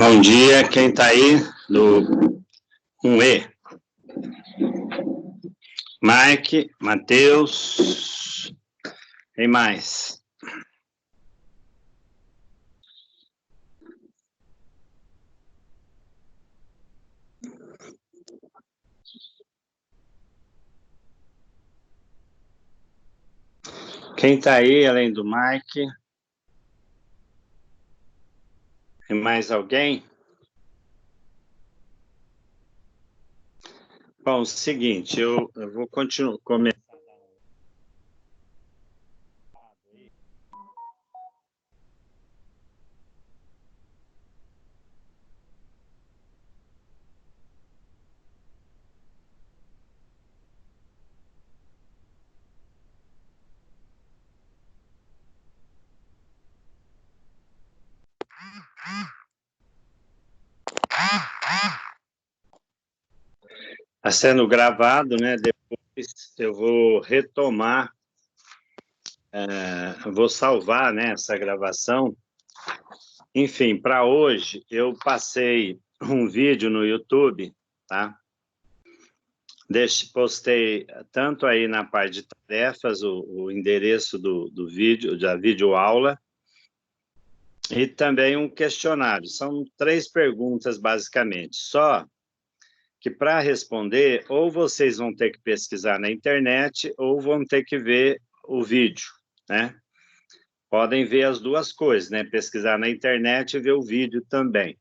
Bom dia, quem está aí do 1E? Mike, Matheus, quem mais? Quem está aí além do Mike? Tem mais alguém? Bom, seguinte, eu vou continuar. Está sendo gravado, né? Depois eu vou retomar, vou salvar, né, essa gravação. Enfim, para hoje eu passei um vídeo no YouTube, tá? Postei tanto aí na parte de tarefas, o endereço do vídeo, da videoaula, e também um questionário. São 3 perguntas, basicamente. Só que para responder, ou vocês vão ter que pesquisar na internet, ou vão ter que ver o vídeo, né? Podem ver as duas coisas, né? Pesquisar na internet e ver o vídeo também.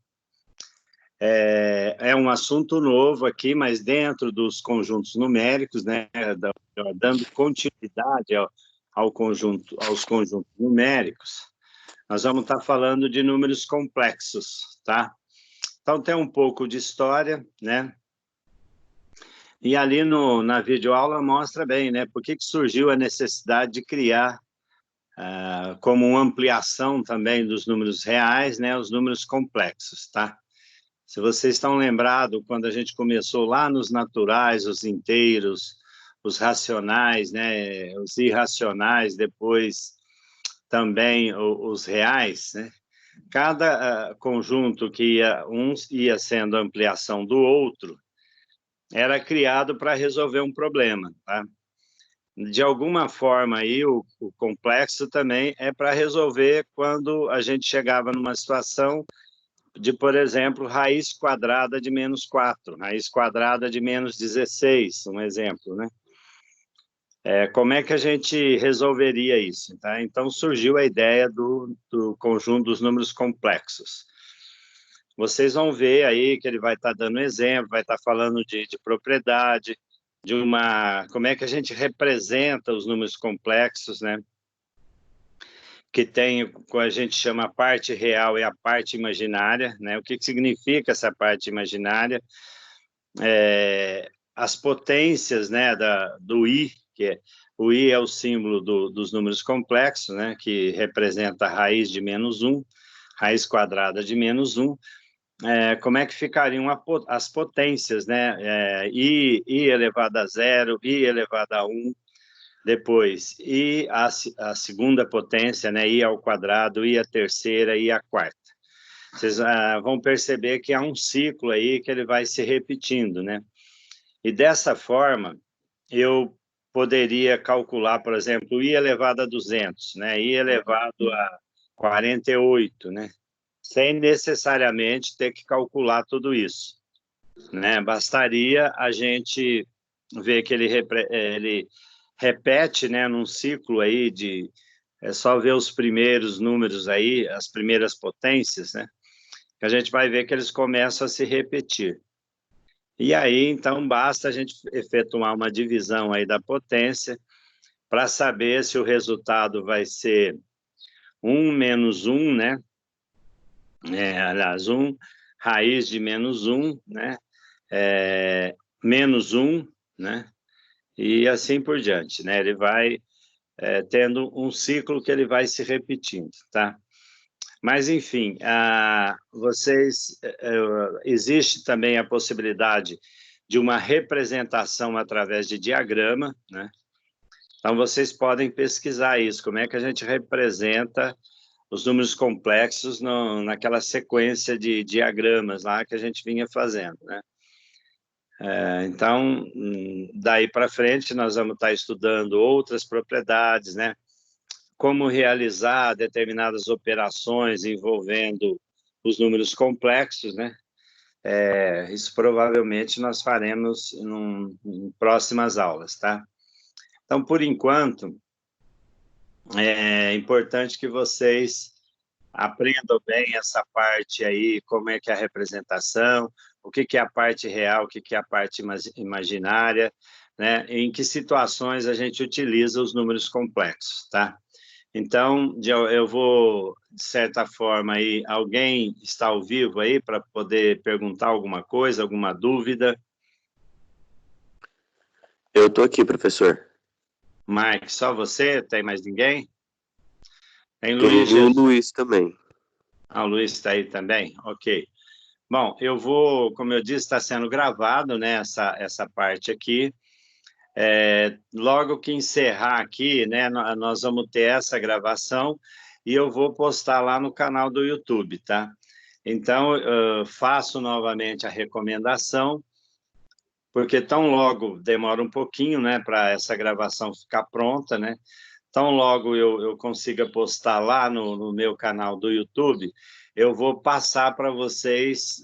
É um assunto novo aqui, mas dentro dos conjuntos numéricos, né? Dando continuidade aos conjuntos numéricos, nós vamos estar falando de números complexos, tá? Então, tem um pouco de história, né? E ali na videoaula mostra bem, né? Por que surgiu a necessidade de criar, como uma ampliação também dos números reais, né? Os números complexos, tá? Se vocês estão lembrados, quando a gente começou lá nos naturais, os inteiros, os racionais, né? Os irracionais, depois também os reais, né? Cada conjunto que ia sendo ampliação do outro, era criado para resolver um problema, tá? De alguma forma aí, o complexo também é para resolver quando a gente chegava numa situação de, por exemplo, raiz quadrada de menos 4, raiz quadrada de menos 16, um exemplo, né? Como é que a gente resolveria isso? Tá? Então, surgiu a ideia do conjunto dos números complexos. Vocês vão ver aí que ele vai estar dando exemplo, vai estar falando de propriedade, como é que a gente representa os números complexos, né? Que tem, como a gente chama, a parte real e a parte imaginária, né? O que significa essa parte imaginária? As potências, né, do I, o I é o símbolo dos números complexos, né, que representa a raiz de menos 1, raiz quadrada de menos 1, como é que ficariam as potências, né, I elevado a 0, I elevado a 1, depois I a segunda potência, né, I ao quadrado, I a terceira, I a quarta. Vocês vão perceber que há um ciclo aí que ele vai se repetindo, né? E dessa forma, eu poderia calcular, por exemplo, I elevado a 200, né? I elevado a 48, né? Sem necessariamente ter que calcular tudo isso, né? Bastaria a gente ver que ele repete, né, num ciclo aí é só ver os primeiros números aí, as primeiras potências, né? Que a gente vai ver que eles começam a se repetir. E aí, então, basta a gente efetuar uma divisão aí da potência para saber se o resultado vai ser 1 menos 1, né? Aliás, 1 raiz de menos 1, né? Menos 1, né? E assim por diante, né? Ele vai tendo um ciclo que ele vai se repetindo, tá? Mas, enfim, existe também a possibilidade de uma representação através de diagrama, né? Então, vocês podem pesquisar isso, como é que a gente representa os números complexos naquela sequência de diagramas lá que a gente vinha fazendo, né? Então, daí para frente, nós vamos estar estudando outras propriedades, né? Como realizar determinadas operações envolvendo os números complexos, né? Isso provavelmente nós faremos em próximas aulas, tá? Então, por enquanto, é importante que vocês aprendam bem essa parte aí, como é que é a representação, o que é a parte real, o que é a parte imaginária, né? Em que situações a gente utiliza os números complexos, tá? Então, eu vou, de certa forma, aí, alguém está ao vivo aí para poder perguntar alguma coisa, alguma dúvida? Eu estou aqui, professor. Mike, só você? Tem mais ninguém? Tem Tem Luiz o Jesus. Luiz também. Ah, o Luiz está aí também? Ok. Bom, eu vou, como eu disse, está sendo gravado, né, essa parte aqui. Logo que encerrar aqui, né, nós vamos ter essa gravação e eu vou postar lá no canal do YouTube, tá? Então, faço novamente a recomendação, porque tão logo demora um pouquinho, né, para essa gravação ficar pronta, né? Tão logo eu consiga postar lá no meu canal do YouTube, eu vou passar para vocês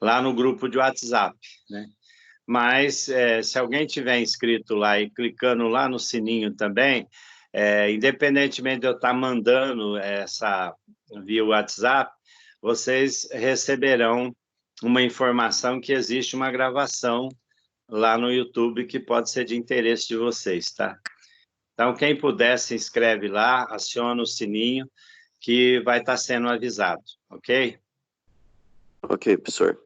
lá no grupo de WhatsApp, né? Mas se alguém tiver inscrito lá e clicando lá no sininho também, independentemente de eu estar mandando essa via WhatsApp, vocês receberão uma informação que existe uma gravação lá no YouTube que pode ser de interesse de vocês, tá? Então, quem puder, se inscreve lá, aciona o sininho, que vai estar sendo avisado, ok? Ok, professor.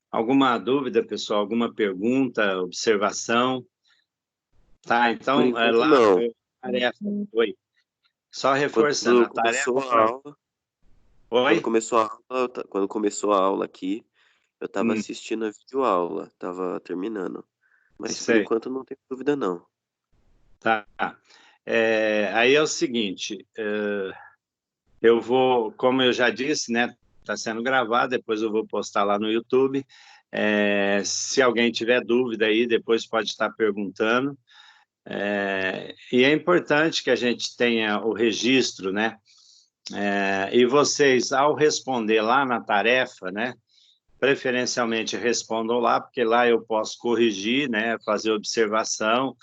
Alguma dúvida, pessoal? Alguma pergunta, observação? Tá, Por então, enquanto, lá, não. tarefa, oi. Só reforçando, Quando a tarefa começou a aula, oi? quando começou a aula aqui, eu estava Hum, assistindo a videoaula, estava terminando. Mas por sei, enquanto não tem dúvida, não. tá. Aí é o seguinte, eu vou, como eu já disse, né, está sendo gravado, depois eu vou postar lá no YouTube. Se alguém tiver dúvida aí, depois pode estar perguntando. E é importante que a gente tenha o registro, né? E vocês, ao responder lá na tarefa, né? Preferencialmente respondam lá, porque lá eu posso corrigir, né? Fazer observação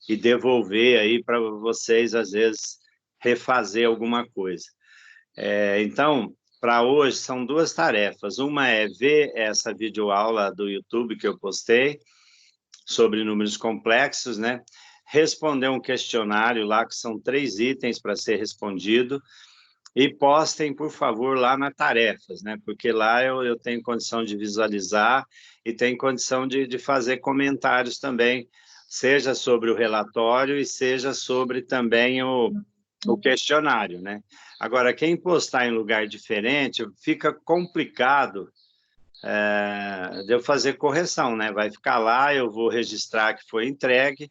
e devolver aí para vocês, às vezes, refazer alguma coisa. Então, para hoje, são duas tarefas. Uma é ver essa videoaula do YouTube que eu postei, sobre números complexos, né? Responder um questionário lá, que são 3 itens para ser respondido, e postem, por favor, lá na tarefas, né? Porque lá eu tenho condição de visualizar e tenho condição de fazer comentários também, seja sobre o relatório e seja sobre também o questionário, né? Agora, quem postar em lugar diferente, fica complicado de eu fazer correção, né? Vai ficar lá, eu vou registrar que foi entregue,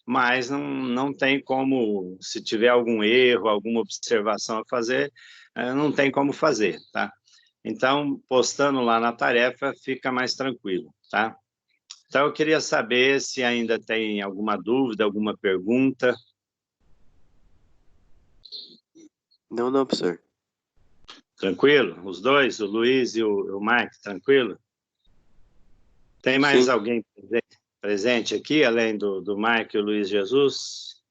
mas não tem como, se tiver algum erro, alguma observação a fazer, não tem como fazer, tá? Então, postando lá na tarefa, fica mais tranquilo, tá? Então, eu queria saber se ainda tem alguma dúvida, alguma pergunta. Não, não, professor. Tranquilo? Os dois, o Luiz e o Mike, tranquilo? Tem mais Sim. alguém presente aqui, além do Mike e o Luiz Jesus?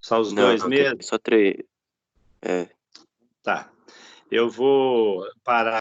Só os Não, dois tem mesmo? só três. É. Tá. Eu vou parar